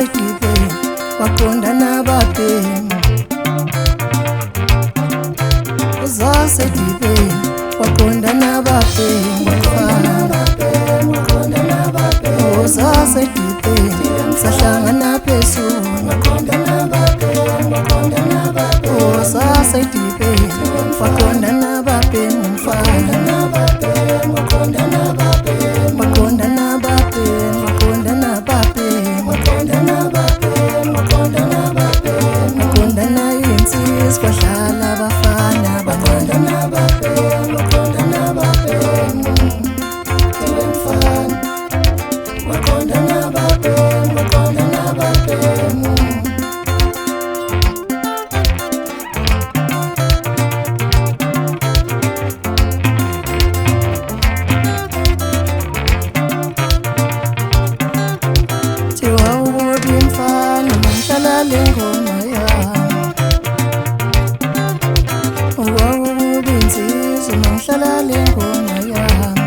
Zasedibeni waqonda nababhemi. Zasedibeni waqonda nababhemi. Zasedibeni sahlangana phezulu. Zasedibeni waqonda nababhemi umfana. Waqonda nababhemi, waqonda nababhemi, waqonda nayinsizwa kwadlala abafana. Waqonda nababhemi, waqonda nababhemi, umfana. Waqonda nababhemi, waqonda nababhemi. Lengoma yami wawubuka insizwa mangihlala lengoma yami.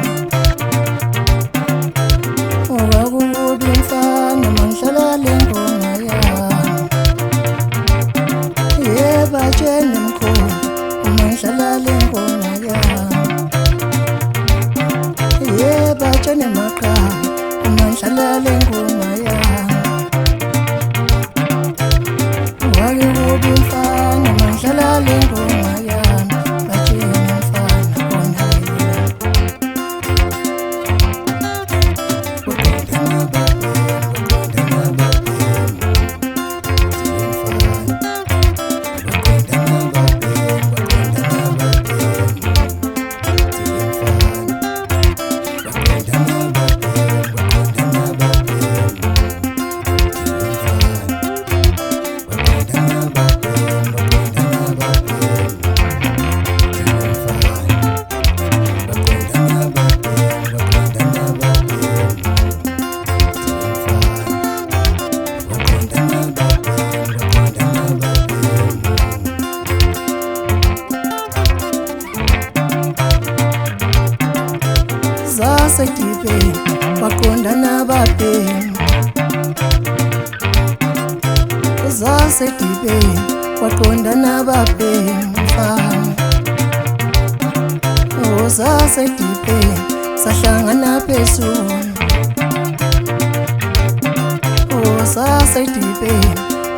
Wawubuka umfana mangihlala lengoma yami. Yeba tshene mkhulu mangihlala lengoma yami. Yeba tshene makhaya mangihlala lengoma yami. Wawubuka umfana mangihlala lengoma yami. Batshena umfana khona yena. Waqonda nababhemi, waqonda nababhemi, umfana. Waqonda nababhemi, waqonda nababhemi, umfana. Waqonda nababhemi, waqonda nababhemi, Zasedibeni waqonda nababhemi. Zasedibeni waqonda nababhemi umfana. Zasedibeni sahlangana phezulu. Zasedibeni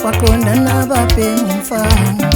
waqonda nababhemi umfana.